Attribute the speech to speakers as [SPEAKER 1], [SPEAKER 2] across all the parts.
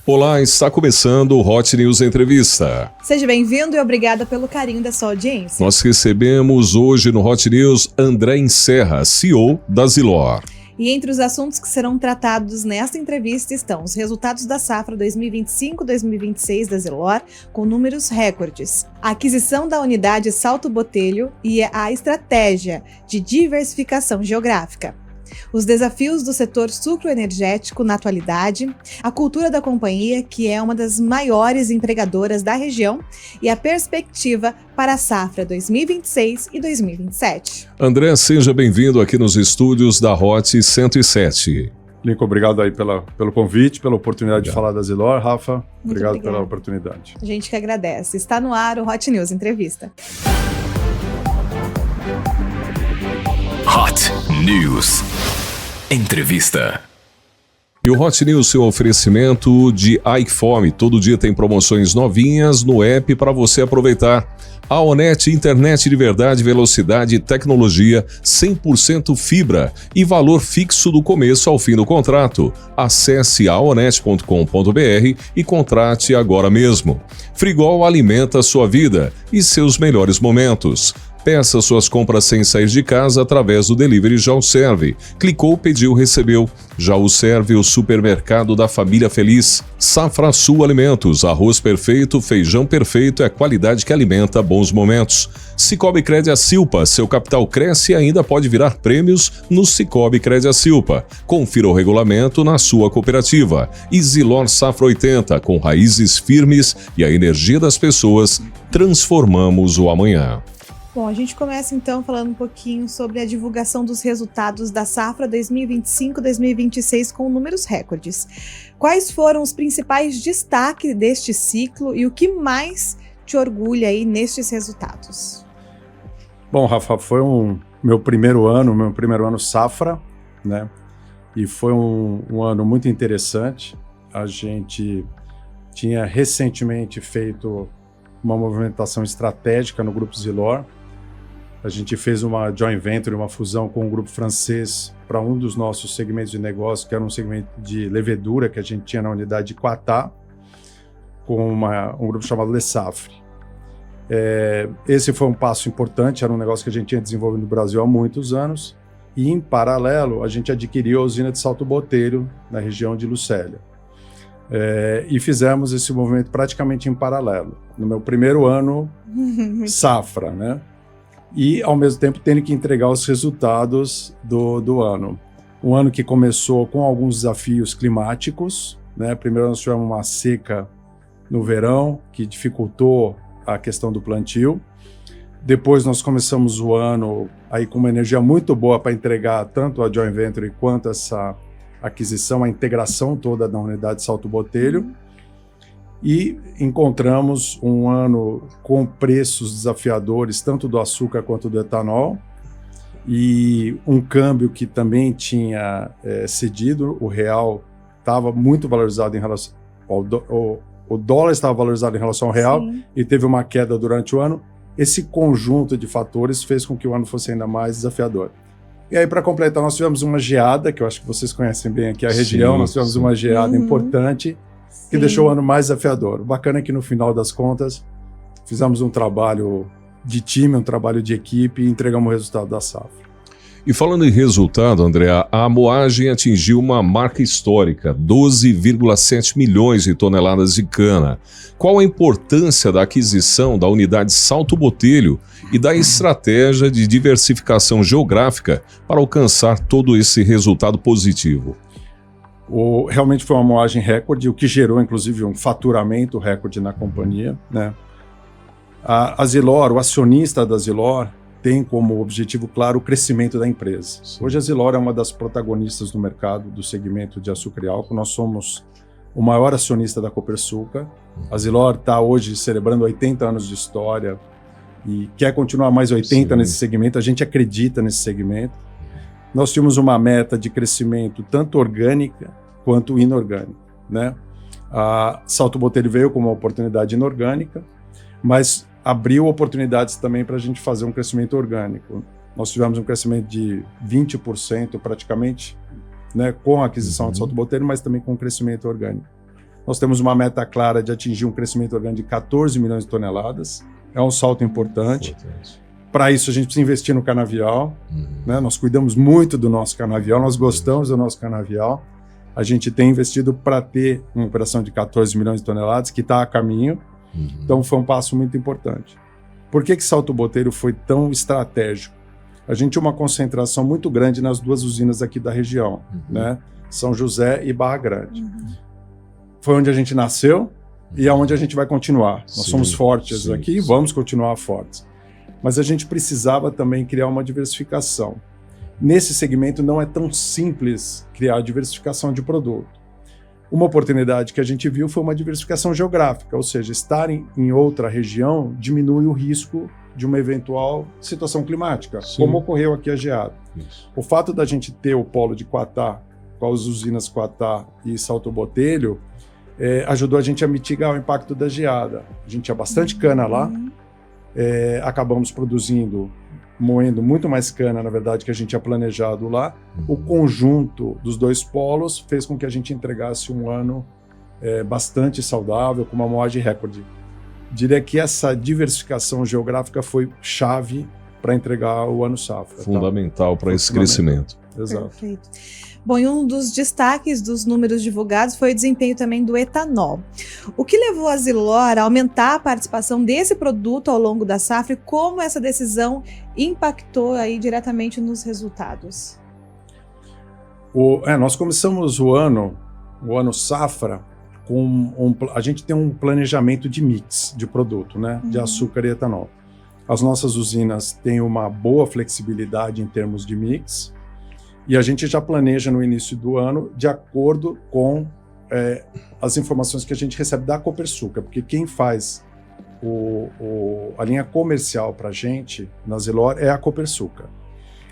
[SPEAKER 1] Olá, está começando o Hot News Entrevista.
[SPEAKER 2] Seja bem-vindo e obrigada pelo carinho da sua audiência.
[SPEAKER 1] Nós recebemos hoje no Hot News André Encerra, CEO da Zilor.
[SPEAKER 2] E entre os assuntos que serão tratados nesta entrevista estão os resultados da safra 2025-2026 da Zilor, com números recordes, a aquisição da unidade Salto Botelho e a estratégia de diversificação geográfica, os desafios do setor sucroenergético na atualidade, a cultura da companhia, que é uma das maiores empregadoras da região, e a perspectiva para a safra 2026 e 2027.
[SPEAKER 1] André, seja bem-vindo aqui nos estúdios da Hot 107.
[SPEAKER 3] Lincoln, obrigado aí pelo convite, pela oportunidade de falar da Zilor. Rafa, obrigado pela oportunidade.
[SPEAKER 2] A gente que agradece. Está no ar o Hot News Entrevista.
[SPEAKER 4] Hot News Entrevista.
[SPEAKER 1] E o Hot News, seu oferecimento de iFome. Todo dia tem promoções novinhas no app para você aproveitar. A Onet, internet de verdade, velocidade e tecnologia, 100% fibra e valor fixo do começo ao fim do contrato. Acesse aonet.com.br e contrate agora mesmo. Frigol alimenta sua vida e seus melhores momentos. Peça suas compras sem sair de casa através do Delivery Já o Serve. Clicou, pediu, recebeu. Já o Serve, o supermercado da família feliz. Safra Sul Alimentos, arroz perfeito, feijão perfeito é a qualidade que alimenta bons momentos. Cicobi Crediacilpa, seu capital cresce e ainda pode virar prêmios no Cicobi Crediacilpa. Confira o regulamento na sua cooperativa. E Zilor Safra 80, com raízes firmes e a energia das pessoas, transformamos o amanhã.
[SPEAKER 2] Bom, a gente começa então falando um pouquinho sobre a divulgação dos resultados da safra 2025-2026 com números recordes. Quais foram os principais destaques deste ciclo e o que mais te orgulha aí nestes resultados?
[SPEAKER 3] Bom, Rafa, foi meu primeiro ano safra, né? E foi um ano muito interessante. A gente tinha recentemente feito uma movimentação estratégica no Grupo Zilor. A gente fez uma joint venture, uma fusão com um grupo francês para um dos nossos segmentos de negócio, que era um segmento de levedura que a gente tinha na unidade de Quatá, com um grupo chamado Le Safre. Esse foi um passo importante, era um negócio que a gente tinha desenvolvido no Brasil há muitos anos, e em paralelo a gente adquiriu a usina de Salto Botelho, na região de Lucélia. E fizemos esse movimento praticamente em paralelo, no meu primeiro ano safra, né? E, ao mesmo tempo, tendo que entregar os resultados do ano. Um ano que começou com alguns desafios climáticos, né? Primeiro nós tivemos uma seca no verão, que dificultou a questão do plantio. Depois nós começamos o ano aí com uma energia muito boa para entregar tanto a joint venture quanto essa aquisição, a integração toda da unidade Salto Botelho. E encontramos um ano com preços desafiadores, tanto do açúcar quanto do etanol, e um câmbio que também tinha cedido. O real estava muito valorizado em relação o dólar estava valorizado em relação ao real. Sim. E teve uma queda durante o ano. Esse conjunto de fatores fez com que o ano fosse ainda mais desafiador. E aí, para completar, nós tivemos uma geada, que eu acho que vocês conhecem bem aqui a região. Sim, nós tivemos uma geada importante, que deixou o ano mais desafiador. O bacana é que, no final das contas, fizemos um trabalho de time, um trabalho de equipe e entregamos o resultado da safra.
[SPEAKER 1] E falando em resultado, André, a moagem atingiu uma marca histórica, 12,7 milhões de toneladas de cana. Qual a importância da aquisição da unidade Salto Botelho e da estratégia de diversificação geográfica para alcançar todo esse resultado positivo?
[SPEAKER 3] Realmente foi uma moagem recorde, o que gerou, inclusive, um faturamento recorde na companhia, né? A Zilor, o acionista da Zilor, tem como objetivo claro o crescimento da empresa. Hoje a Zilor é uma das protagonistas do mercado do segmento de açúcar e álcool. Nós somos o maior acionista da Copersucar. A Zilor está hoje celebrando 80 anos de história e quer continuar mais 80 nesse segmento. A gente acredita nesse segmento. Nós tínhamos uma meta de crescimento tanto orgânica quanto inorgânica, né? A Salto Botelho veio como uma oportunidade inorgânica, mas abriu oportunidades também para a gente fazer um crescimento orgânico. Nós tivemos um crescimento de 20% praticamente, né, com a aquisição de Salto Botelho, mas também com crescimento orgânico. Nós temos uma meta clara de atingir um crescimento orgânico de 14 milhões de toneladas. É um salto importante. Para isso, a gente precisa investir no canavial. Né? Nós cuidamos muito do nosso canavial, nós gostamos do nosso canavial. A gente tem investido para ter uma operação de 14 milhões de toneladas, que está a caminho. Então, foi um passo muito importante. Por que Salto Botelho foi tão estratégico? A gente tinha uma concentração muito grande nas duas usinas aqui da região, né? São José e Barra Grande. Foi onde a gente nasceu e é onde a gente vai continuar. Nós somos fortes aqui e vamos continuar fortes. Mas a gente precisava também criar uma diversificação. Nesse segmento não é tão simples criar diversificação de produto. Uma oportunidade que a gente viu foi uma diversificação geográfica, ou seja, estar em outra região diminui o risco de uma eventual situação climática, como ocorreu aqui a geada. O fato da gente ter o polo de Quatá, com as usinas Quatá e Salto Botelho, ajudou a gente a mitigar o impacto da geada. A gente tinha bastante cana lá, acabamos moendo muito mais cana, na verdade, que a gente tinha planejado lá. O conjunto dos dois polos fez com que a gente entregasse um ano bastante saudável, com uma moagem recorde. Diria que essa diversificação geográfica foi chave para entregar o ano safra.
[SPEAKER 1] Fundamental para esse crescimento.
[SPEAKER 3] Exato.
[SPEAKER 2] Perfeito. Bom, e um dos destaques dos números divulgados foi o desempenho também do etanol. O que levou a Zilor a aumentar a participação desse produto ao longo da safra e como essa decisão impactou aí diretamente nos resultados?
[SPEAKER 3] Nós começamos o ano safra, a gente tem um planejamento de mix de produto, né, de açúcar e etanol. As nossas usinas têm uma boa flexibilidade em termos de mix, e a gente já planeja no início do ano de acordo com as informações que a gente recebe da Copersucar, porque quem faz a linha comercial para a gente na Zilor é a Copersucar.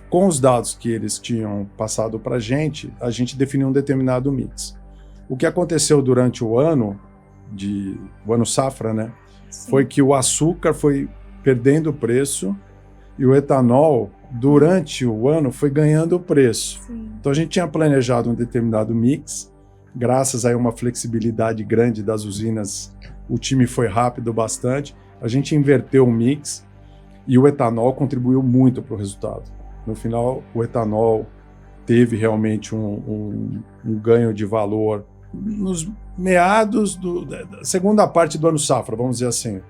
[SPEAKER 3] Com os dados que eles tinham passado para a gente definiu um determinado mix. O que aconteceu durante o ano safra, né, foi que o açúcar foi perdendo preço e o etanol, durante o ano, foi ganhando preço. Então a gente tinha planejado um determinado mix, graças a uma flexibilidade grande das usinas, o time foi rápido bastante, a gente inverteu o mix e o etanol contribuiu muito para o resultado. No final, o etanol teve realmente um ganho de valor nos meados da segunda parte do ano safra, vamos dizer assim.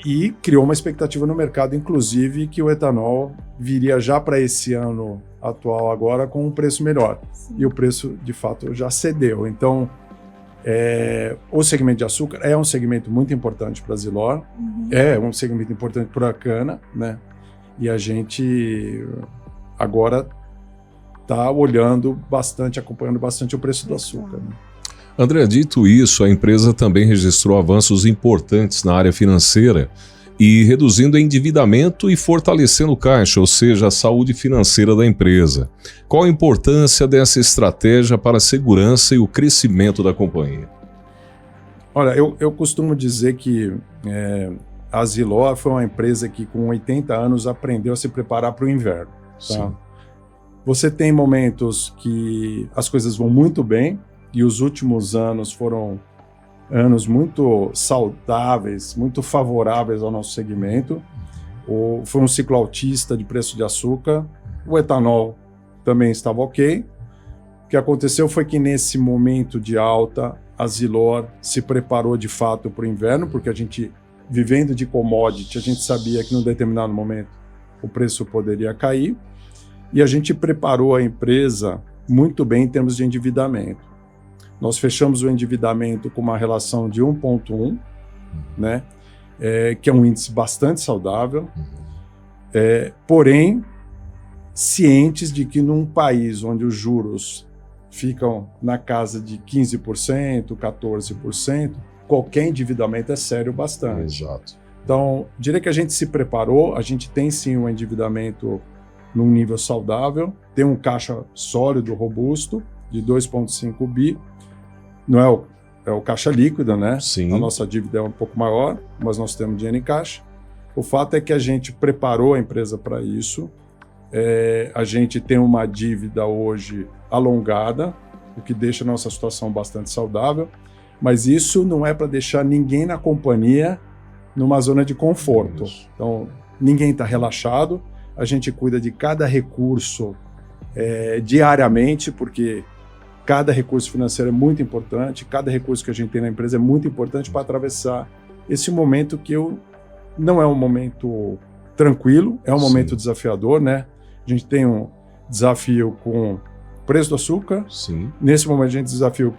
[SPEAKER 3] E criou uma expectativa no mercado, inclusive, que o etanol viria já para esse ano atual agora com um preço melhor. E o preço, de fato, já cedeu. Então, o segmento de açúcar é um segmento muito importante para a Zilor, é um segmento importante para a cana, né? E a gente agora está olhando bastante, acompanhando bastante o preço do açúcar, né?
[SPEAKER 1] André, dito isso, a empresa também registrou avanços importantes na área financeira e reduzindo o endividamento e fortalecendo o caixa, ou seja, a saúde financeira da empresa. Qual a importância dessa estratégia para a segurança e o crescimento da companhia?
[SPEAKER 3] Olha, eu costumo dizer que a Zilor foi uma empresa que com 80 anos aprendeu a se preparar para o inverno. Tá? Você tem momentos que as coisas vão muito bem, e os últimos anos foram anos muito saudáveis, muito favoráveis ao nosso segmento. Foi um ciclo altista de preço de açúcar, o etanol também estava ok. O que aconteceu foi que nesse momento de alta, a Zilor se preparou de fato para o inverno, porque a gente, vivendo de commodity, a gente sabia que num determinado momento o preço poderia cair, e a gente preparou a empresa muito bem em termos de endividamento. Nós fechamos o endividamento com uma relação de 1,1, né? Que é um índice bastante saudável, porém, cientes de que num país onde os juros ficam na casa de 15%, 14%, qualquer endividamento é sério bastante.
[SPEAKER 1] Exato.
[SPEAKER 3] Então, diria que a gente se preparou, a gente tem sim um endividamento num nível saudável, tem um caixa sólido, robusto, de 2,5 bi, não é o caixa líquido, né?
[SPEAKER 1] Sim.
[SPEAKER 3] A nossa dívida é um pouco maior, mas nós temos dinheiro em caixa. O fato é que a gente preparou a empresa para isso. A gente tem uma dívida hoje alongada, o que deixa a nossa situação bastante saudável, mas isso não é para deixar ninguém na companhia numa zona de conforto. Então, ninguém está relaxado, a gente cuida de cada recurso diariamente, porque cada recurso financeiro é muito importante, cada recurso que a gente tem na empresa é muito importante para atravessar esse momento que não é um momento tranquilo, é um momento desafiador, né? A gente tem um desafio com o preço do açúcar, nesse momento a gente tem desafio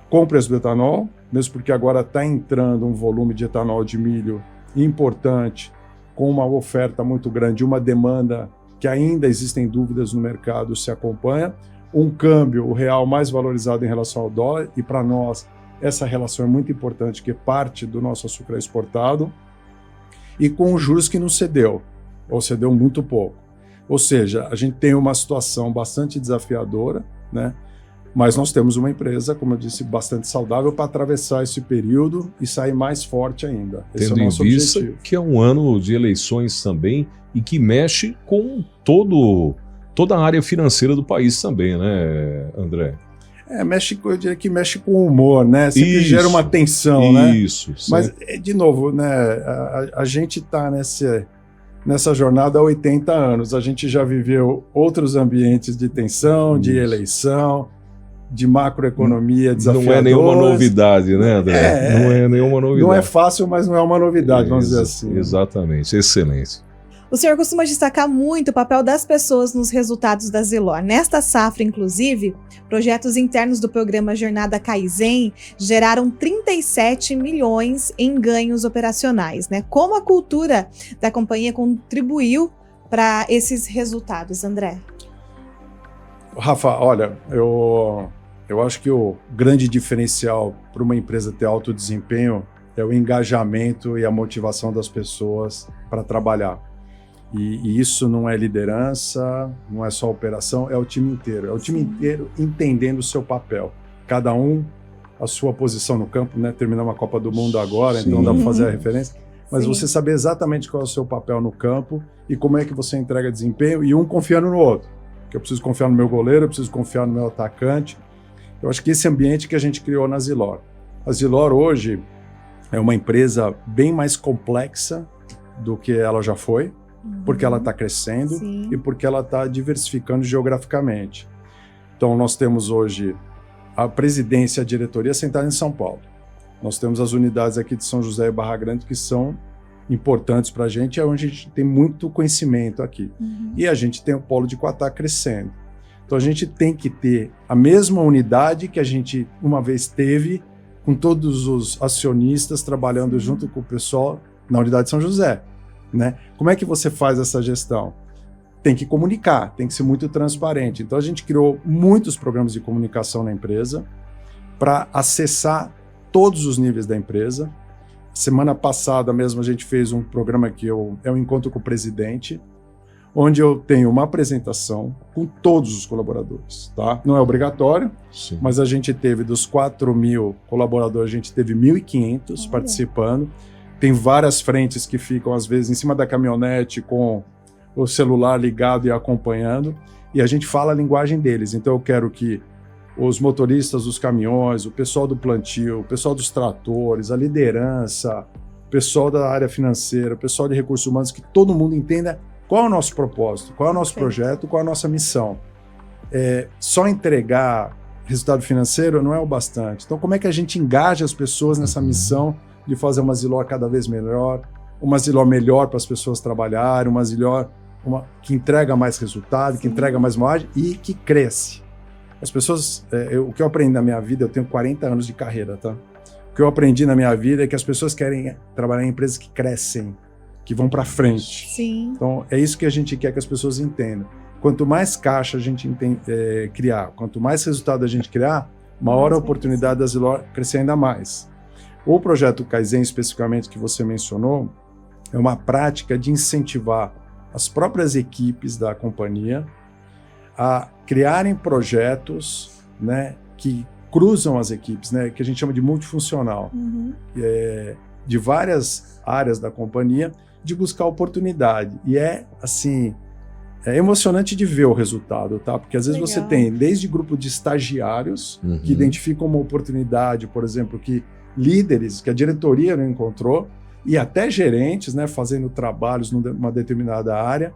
[SPEAKER 3] com o preço do etanol, mesmo porque agora está entrando um volume de etanol de milho importante, com uma oferta muito grande, uma demanda que ainda existem dúvidas no mercado se acompanha, um câmbio, o real mais valorizado em relação ao dólar, e para nós essa relação é muito importante, que parte do nosso açúcar é exportado, e com os juros que não cedeu, ou cedeu muito pouco. Ou seja, a gente tem uma situação bastante desafiadora, né? Mas nós temos uma empresa, como eu disse, bastante saudável para atravessar esse período e sair mais forte ainda. Esse
[SPEAKER 1] Tendo
[SPEAKER 3] é o nosso
[SPEAKER 1] em vista
[SPEAKER 3] objetivo.
[SPEAKER 1] que é um ano de eleições também e que mexe com toda a área financeira do país também, né, André?
[SPEAKER 3] Eu diria que mexe com o humor, né? Sempre gera uma tensão, né?
[SPEAKER 1] Isso.
[SPEAKER 3] Mas, de novo, né? A gente está nessa jornada há 80 anos. A gente já viveu outros ambientes de tensão, de eleição, de macroeconomia desafiadores.
[SPEAKER 1] Não é nenhuma novidade, né, André? Não é nenhuma novidade.
[SPEAKER 3] Não é fácil, mas não é uma novidade, vamos dizer assim.
[SPEAKER 1] Exatamente, excelente.
[SPEAKER 2] O senhor costuma destacar muito o papel das pessoas nos resultados da Zilor. Nesta safra, inclusive, projetos internos do programa Jornada Kaizen geraram 37 milhões em ganhos operacionais, né? Como a cultura da companhia contribuiu para esses resultados, André?
[SPEAKER 3] Rafa, olha, eu acho que o grande diferencial para uma empresa ter alto desempenho é o engajamento e a motivação das pessoas para trabalhar. E isso não é liderança, não é só operação, é o time inteiro. É o time inteiro entendendo o seu papel. Cada um a sua posição no campo, né? Terminamos a Copa do Mundo agora, então dá para fazer a referência. Mas você saber exatamente qual é o seu papel no campo e como é que você entrega desempenho, e um confiando no outro. Que eu preciso confiar no meu goleiro, eu preciso confiar no meu atacante. Eu acho que esse ambiente que a gente criou na Zilor. A Zilor hoje é uma empresa bem mais complexa do que ela já foi, porque ela está crescendo e porque ela está diversificando geograficamente. Então, nós temos hoje a presidência e a diretoria sentada em São Paulo. Nós temos as unidades aqui de São José e Barra Grande que são importantes para a gente, é onde a gente tem muito conhecimento aqui. E a gente tem o polo de Quatá crescendo. Então, a gente tem que ter a mesma unidade que a gente uma vez teve, com todos os acionistas trabalhando junto com o pessoal na unidade de São José. Né? Como é que você faz essa gestão? Tem que comunicar, tem que ser muito transparente. Então a gente criou muitos programas de comunicação na empresa para acessar todos os níveis da empresa. Semana passada mesmo a gente fez um programa que é um encontro com o presidente, onde eu tenho uma apresentação com todos os colaboradores. Tá? Não é obrigatório, mas a gente teve dos 4.000 colaboradores, a gente teve 1.500 participando. Tem várias frentes que ficam, às vezes, em cima da caminhonete com o celular ligado e acompanhando, e a gente fala a linguagem deles. Então eu quero que os motoristas dos caminhões, o pessoal do plantio, o pessoal dos tratores, a liderança, o pessoal da área financeira, o pessoal de recursos humanos, que todo mundo entenda qual é o nosso propósito, qual é o nosso projeto, qual é a nossa missão. Só entregar resultado financeiro não é o bastante. Então como é que a gente engaja as pessoas nessa missão de fazer uma Zilor cada vez melhor, uma Zilor melhor para as pessoas trabalharem, uma Zilor que entrega mais resultado, que entrega mais margem e que cresce. As pessoas, o que eu aprendi na minha vida, eu tenho 40 anos de carreira, tá? O que eu aprendi na minha vida é que as pessoas querem trabalhar em empresas que crescem, que vão para frente. Então, é isso que a gente quer que as pessoas entendam. Quanto mais caixa a gente criar, quanto mais resultado a gente criar, maior a oportunidade da Zilor crescer ainda mais. O projeto Kaizen, especificamente, que você mencionou, é uma prática de incentivar as próprias equipes da companhia a criarem projetos, né, que cruzam as equipes, né, que a gente chama de multifuncional, de várias áreas da companhia, de buscar oportunidade. E é emocionante de ver o resultado, tá? Porque às vezes
[SPEAKER 2] Legal.
[SPEAKER 3] você tem desde grupo de estagiários que identificam uma oportunidade, por exemplo, que líderes, que a diretoria não encontrou, e até gerentes, né, fazendo trabalhos numa determinada área.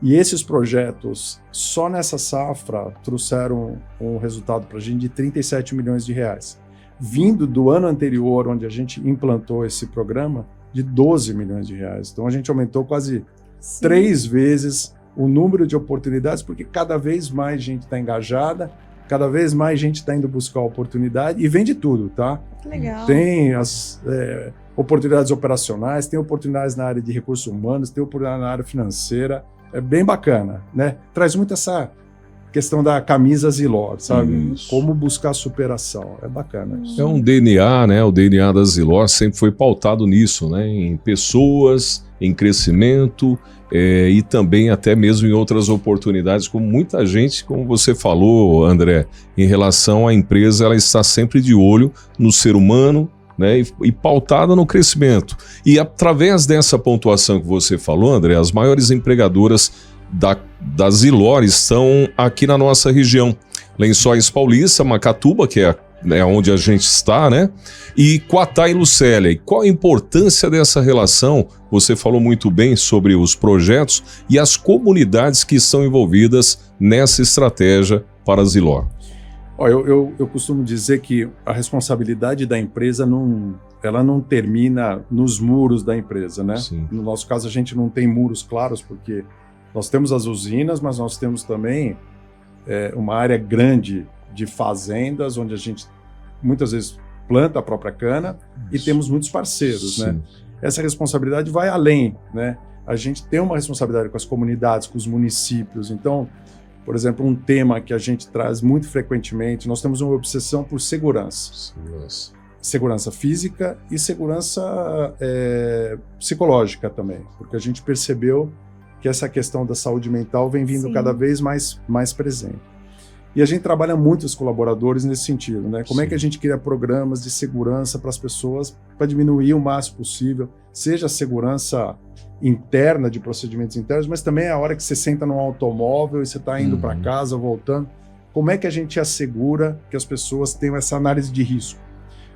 [SPEAKER 3] E esses projetos, só nessa safra, trouxeram um resultado para a gente de 37 milhões de reais. Vindo do ano anterior, onde a gente implantou esse programa, de 12 milhões de reais. Então a gente aumentou quase 3 vezes o número de oportunidades, porque cada vez mais gente está engajada, cada vez mais gente está indo buscar oportunidade, e vem de tudo, tá?
[SPEAKER 2] Que legal.
[SPEAKER 3] Tem as oportunidades operacionais, tem oportunidades na área de recursos humanos, tem oportunidade na área financeira. É bem bacana, né? Traz muito essa questão da camisa Zilor, sabe?
[SPEAKER 1] Isso.
[SPEAKER 3] Como buscar superação. É bacana isso.
[SPEAKER 1] É um DNA, né? O DNA da Zilor sempre foi pautado nisso, né? Em pessoas, em crescimento e também até mesmo em outras oportunidades, como muita gente, como você falou, André, em relação à empresa, ela está sempre de olho no ser humano, né, e pautada no crescimento. E através dessa pontuação que você falou, André, as maiores empregadoras da Zilor estão aqui na nossa região. Lençóis Paulista, Macatuba, que é onde a gente está, né? E Quatá e Lucélia. E qual a importância dessa relação? Você falou muito bem sobre os projetos e as comunidades que estão envolvidas nessa estratégia para a Zilor.
[SPEAKER 3] Eu costumo dizer que a responsabilidade da empresa ela não termina nos muros da empresa, né?
[SPEAKER 1] Sim.
[SPEAKER 3] No nosso caso, a gente não tem muros claros, porque nós temos as usinas, mas nós temos também uma área grande de fazendas, onde a gente muitas vezes planta a própria cana. Isso. E temos muitos parceiros, né? Essa responsabilidade vai além, né? A gente tem uma responsabilidade com as comunidades, com os municípios. Então, por exemplo, um tema que a gente traz muito frequentemente, nós temos uma obsessão por segurança. Segurança física e segurança psicológica também, porque a gente percebeu que essa questão da saúde mental vem vindo cada vez mais presente. E a gente trabalha muito os colaboradores nesse sentido, né? Como é que a gente cria programas de segurança para as pessoas, para diminuir o máximo possível, seja a segurança interna, de procedimentos internos, mas também a hora que você senta num automóvel e você está indo para casa, voltando, como é que a gente assegura que as pessoas tenham essa análise de risco?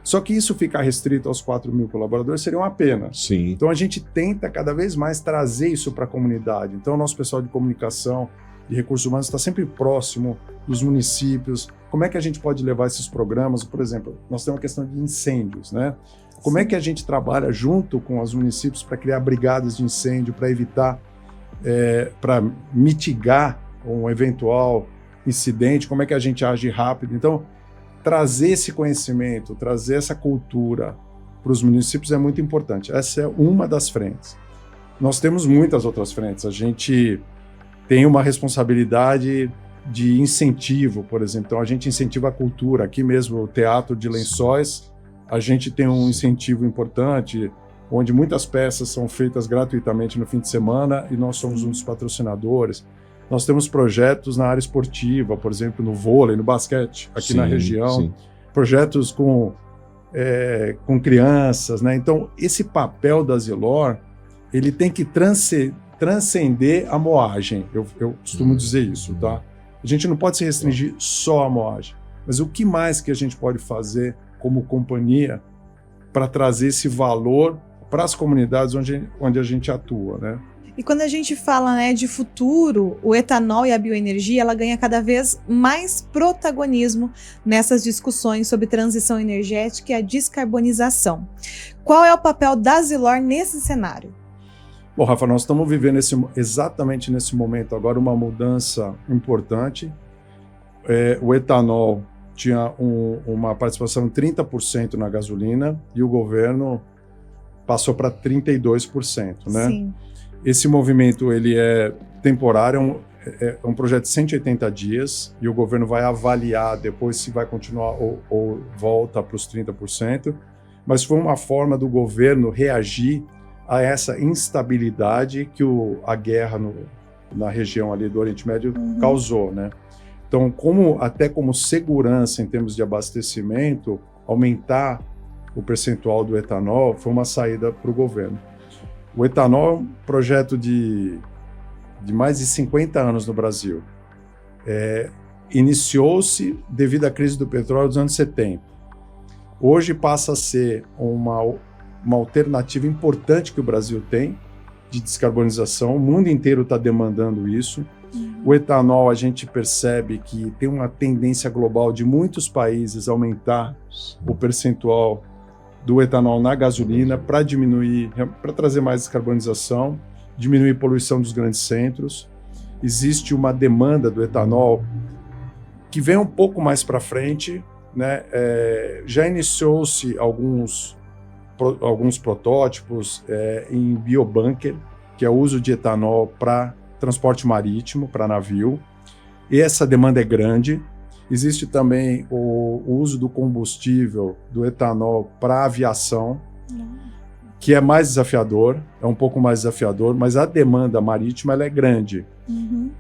[SPEAKER 3] Só que isso ficar restrito aos 4 mil colaboradores seria uma pena.
[SPEAKER 1] Sim.
[SPEAKER 3] Então a gente tenta cada vez mais trazer isso para a comunidade. Então o nosso pessoal de comunicação, de recursos humanos, está sempre próximo dos municípios. Como é que a gente pode levar esses programas? Por exemplo, nós temos a questão de incêndios, né? Como é que a gente trabalha junto com os municípios para criar brigadas de incêndio, para evitar, para mitigar um eventual incidente? Como é que a gente age rápido? Então, trazer esse conhecimento, trazer essa cultura para os municípios é muito importante. Essa é uma das frentes. Nós temos muitas outras frentes. A gente tem uma responsabilidade de incentivo, por exemplo. Então, a gente incentiva a cultura. Aqui mesmo, o Teatro de Lençóis, a gente tem um incentivo importante, onde muitas peças são feitas gratuitamente no fim de semana e nós somos um dos patrocinadores. Nós temos projetos na área esportiva, por exemplo, no vôlei, no basquete, aqui na região. Projetos com crianças, né? Então, esse papel da Zilor, ele tem que transcender a moagem. Eu costumo dizer isso, tá? A gente não pode se restringir só à moagem. Mas o que mais que a gente pode fazer como companhia para trazer esse valor para as comunidades onde a gente atua, né?
[SPEAKER 2] E quando a gente fala, né, de futuro, o etanol e a bioenergia, ela ganha cada vez mais protagonismo nessas discussões sobre transição energética e a descarbonização. Qual é o papel da Zilor nesse cenário?
[SPEAKER 3] Bom, Rafa, nós estamos vivendo exatamente nesse momento agora uma mudança importante. O etanol tinha uma participação de 30% na gasolina e o governo passou para 32%, né?
[SPEAKER 2] Sim.
[SPEAKER 3] Esse movimento ele é temporário, é um projeto de 180 dias e o governo vai avaliar depois se vai continuar ou volta para os 30%, mas foi uma forma do governo reagir a essa instabilidade que a guerra na região ali do Oriente Médio causou, né? Então, até como segurança em termos de abastecimento, aumentar o percentual do etanol foi uma saída para o governo. O etanol é um projeto de de mais de 50 anos no Brasil, iniciou-se devido à crise do petróleo dos anos 70. Hoje passa a ser uma alternativa importante que o Brasil tem de descarbonização. O mundo inteiro está demandando isso. O etanol, a gente percebe que tem uma tendência global de muitos países aumentar o percentual do etanol na gasolina para diminuir, para trazer mais descarbonização, diminuir a poluição dos grandes centros. Existe uma demanda do etanol que vem um pouco mais para frente, né? Já iniciou-se alguns protótipos em biobunker, que é o uso de etanol para transporte marítimo, para navio, e essa demanda é grande. Existe também o uso do combustível, do etanol, para aviação, que é mais desafiador, é um pouco mais desafiador, mas a demanda marítima ela é grande.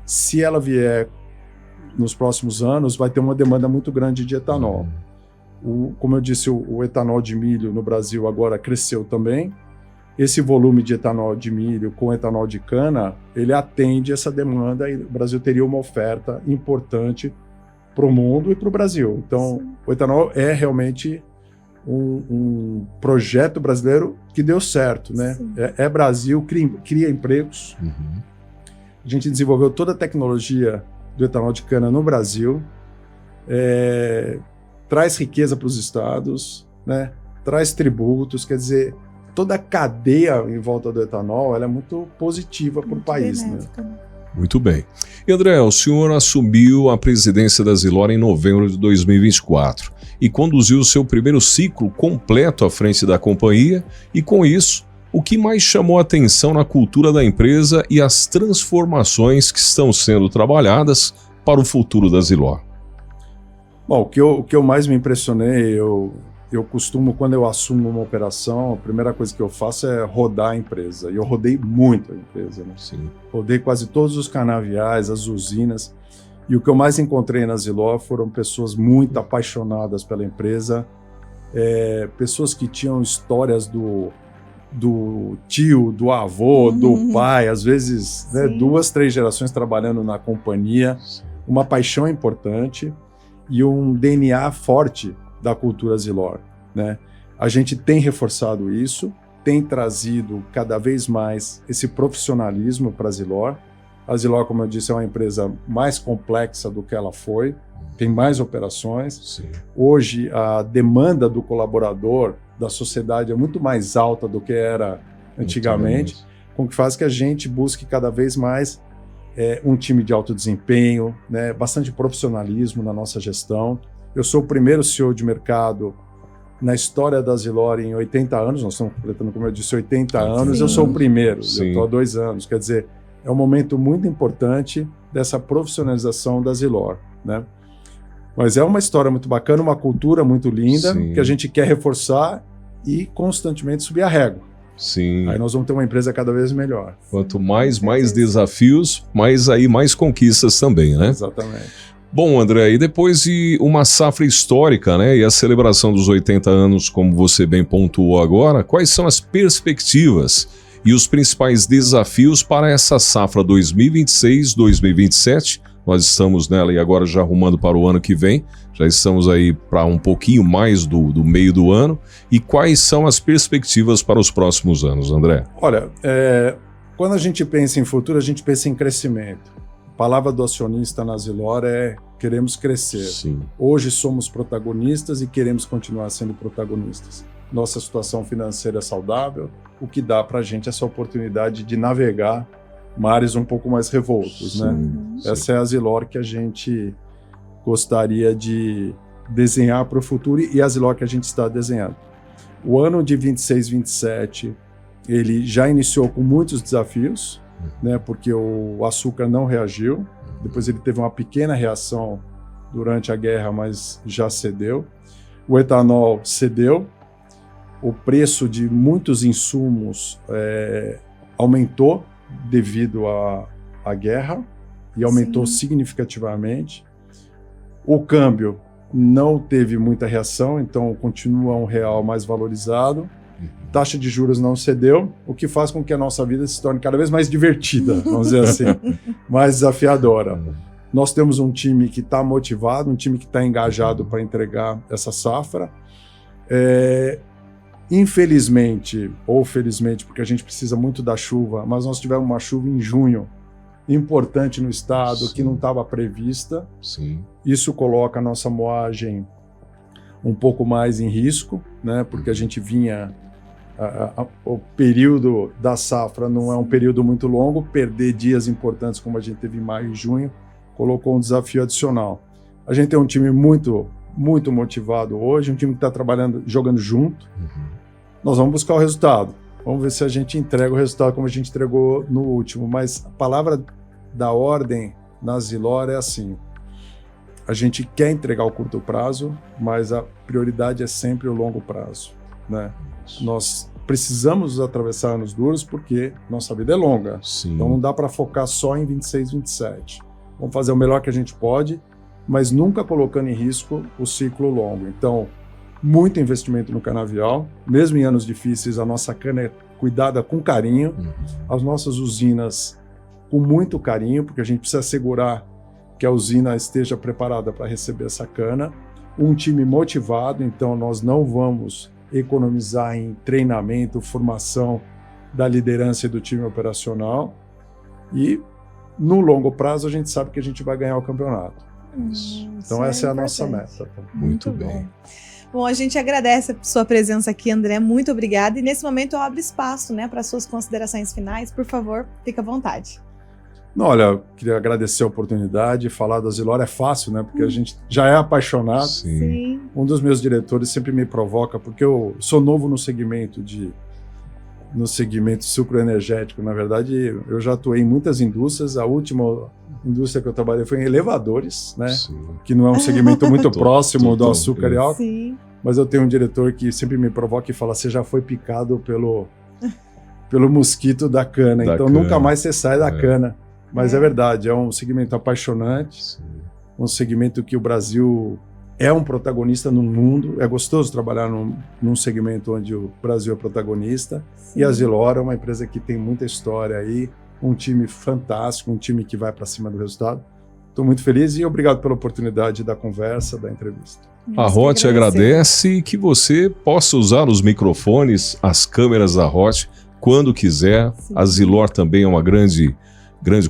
[SPEAKER 3] Se ela vier nos próximos anos, vai ter uma demanda muito grande de etanol. Como eu disse, o etanol de milho no Brasil agora cresceu também. Esse volume de etanol de milho com etanol de cana, ele atende essa demanda e o Brasil teria uma oferta importante para o mundo e para o Brasil. Então, o etanol é realmente um projeto brasileiro que deu certo, né? É Brasil, cria empregos. A gente desenvolveu toda a tecnologia do etanol de cana no Brasil, traz riqueza para os estados, né? Traz tributos, quer dizer, toda a cadeia em volta do etanol ela é muito positiva para o país. Né?
[SPEAKER 1] Muito bem. E André, o senhor assumiu a presidência da Zilor em novembro de 2024 e conduziu o seu primeiro ciclo completo à frente da companhia e, com isso, o que mais chamou a atenção na cultura da empresa e as transformações que estão sendo trabalhadas para o futuro da Zilor?
[SPEAKER 3] Bom, o que eu mais me impressionei, eu costumo, quando eu assumo uma operação, a primeira coisa que eu faço é rodar a empresa. E eu rodei muito a empresa, né?
[SPEAKER 1] Sim.
[SPEAKER 3] Rodei quase todos os canaviais, as usinas. E o que eu mais encontrei na Zilor foram pessoas muito apaixonadas pela empresa, pessoas que tinham histórias do tio, do avô, do pai, às vezes, né, 2, 3 gerações trabalhando na companhia, uma paixão importante e um DNA forte da cultura Zilor, né? A gente tem reforçado isso, tem trazido cada vez mais esse profissionalismo para a Zilor. A Zilor, como eu disse, é uma empresa mais complexa do que ela foi, tem mais operações.
[SPEAKER 1] Sim.
[SPEAKER 3] Hoje, a demanda do colaborador, da sociedade, é muito mais alta do que era antigamente, com que faz que a gente busque cada vez mais um time de alto desempenho, né? Bastante profissionalismo na nossa gestão. Eu sou o primeiro CEO de mercado na história da Zilor em 80 anos, nós estamos completando, como eu disse, 80 anos, eu sou o primeiro, eu estou há 2 anos, quer dizer, é um momento muito importante dessa profissionalização da Zilor, né? Mas é uma história muito bacana, uma cultura muito linda, que a gente quer reforçar e constantemente subir a régua.
[SPEAKER 1] Sim.
[SPEAKER 3] Aí nós vamos ter uma empresa cada vez melhor.
[SPEAKER 1] Quanto mais desafios, mais conquistas também, né?
[SPEAKER 3] Exatamente.
[SPEAKER 1] Bom, André, e depois de uma safra histórica, né, e a celebração dos 80 anos, como você bem pontuou agora, quais são as perspectivas e os principais desafios para essa safra 2026-2027? Nós estamos nela e agora já arrumando para o ano que vem, já estamos aí para um pouquinho mais do meio do ano. E quais são as perspectivas para os próximos anos, André?
[SPEAKER 3] Olha, quando a gente pensa em futuro, a gente pensa em crescimento. A palavra do acionista na Zilor é queremos crescer.
[SPEAKER 1] Sim.
[SPEAKER 3] Hoje somos protagonistas e queremos continuar sendo protagonistas. Nossa situação financeira é saudável, o que dá para a gente essa oportunidade de navegar mares um pouco mais revoltos, né?
[SPEAKER 1] Sim.
[SPEAKER 3] Essa é a Zilor que a gente gostaria de desenhar para o futuro e a Zilor que a gente está desenhando. O ano de 26, 27, ele já iniciou com muitos desafios, né? Porque o açúcar não reagiu, depois ele teve uma pequena reação durante a guerra, mas já cedeu. O etanol cedeu, o preço de muitos insumos aumentou devido à guerra e aumentou significativamente. O câmbio não teve muita reação, então continua um real mais valorizado. taxa de juros não cedeu, o que faz com que a nossa vida se torne cada vez mais divertida, vamos dizer assim, mais desafiadora. Nós temos um time que está motivado, um time que está engajado para entregar essa safra. Infelizmente, ou felizmente, porque a gente precisa muito da chuva, mas nós tivemos uma chuva em junho, importante no estado, Sim. que não estava prevista.
[SPEAKER 1] Sim.
[SPEAKER 3] Isso coloca a nossa moagem um pouco mais em risco, né? Porque a gente vinha... o período da safra não é um período muito longo, perder dias importantes como a gente teve em maio e junho, colocou um desafio adicional. A gente tem um time muito motivado hoje, um time que está trabalhando, jogando junto. Nós vamos buscar o resultado. Vamos ver se a gente entrega o resultado como a gente entregou no último. Mas a palavra da ordem na Zilor é assim: a gente quer entregar o curto prazo, mas a prioridade é sempre o longo prazo, né? Nós precisamos atravessar anos duros porque nossa vida é longa.
[SPEAKER 1] Sim.
[SPEAKER 3] Então não dá para focar só em 26, 27. Vamos fazer o melhor que a gente pode, mas nunca colocando em risco o ciclo longo. Então, muito investimento no canavial, mesmo em anos difíceis, a nossa cana é cuidada com carinho, as nossas usinas com muito carinho, porque a gente precisa assegurar que a usina esteja preparada para receber essa cana, um time motivado, então nós não vamos economizar em treinamento, formação da liderança e do time operacional, e no longo prazo a gente sabe que a gente vai ganhar o campeonato. Então essa é a nossa meta.
[SPEAKER 1] Muito bem.
[SPEAKER 2] Bom, a gente agradece a sua presença aqui, André, muito obrigada. E nesse momento eu abro espaço, né, para suas considerações finais. Por favor, fique à vontade.
[SPEAKER 3] Não, olha, eu queria agradecer a oportunidade. Falar da Zilor é fácil, né, porque a gente já é apaixonado.
[SPEAKER 1] Sim.
[SPEAKER 3] Um dos meus diretores sempre me provoca, porque eu sou novo no segmento sucroenergético. Na verdade, eu já atuei em muitas indústrias. A última indústria que eu trabalhei foi em elevadores, né? Sim. Que não é um segmento muito próximo do açúcar e álcool.
[SPEAKER 2] Sim.
[SPEAKER 3] Mas eu tenho um diretor que sempre me provoca e fala: você já foi picado pelo mosquito da cana, então cana. Nunca mais você sai da cana. Mas é verdade, é um segmento apaixonante, Sim. um segmento que o Brasil é um protagonista no mundo. É gostoso trabalhar num segmento onde o Brasil é protagonista. Sim. E a Zilor é uma empresa que tem muita história aí, um time fantástico, um time que vai para cima do resultado. Estou muito feliz e obrigado pela oportunidade da conversa, da entrevista.
[SPEAKER 1] A Hot agradece que você possa usar os microfones, as câmeras da Hot quando quiser. Sim. A Zilor também é uma grande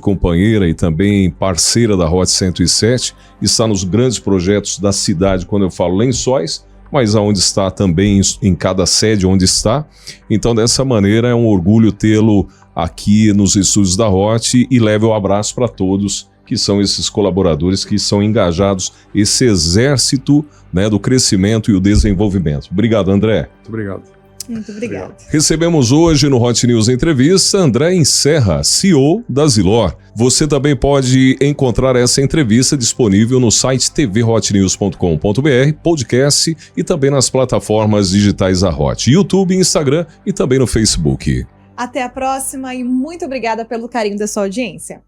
[SPEAKER 1] companheira e também parceira da Hot 107, está nos grandes projetos da cidade, quando eu falo Lençóis, mas aonde está também, em cada sede onde está. Então, dessa maneira, é um orgulho tê-lo aqui nos estúdios da Hot, e leve o abraço para todos que são esses colaboradores que são engajados, esse exército, né, do crescimento e o desenvolvimento. Obrigado, André.
[SPEAKER 3] Muito obrigado.
[SPEAKER 2] Muito obrigado.
[SPEAKER 1] Recebemos hoje no Hot News Entrevista André Serra, CEO da Zilor. Você também pode encontrar essa entrevista disponível no site tvhotnews.com.br, podcast e também nas plataformas digitais da Hot, YouTube, Instagram e também no Facebook.
[SPEAKER 2] Até a próxima e muito obrigada pelo carinho da sua audiência.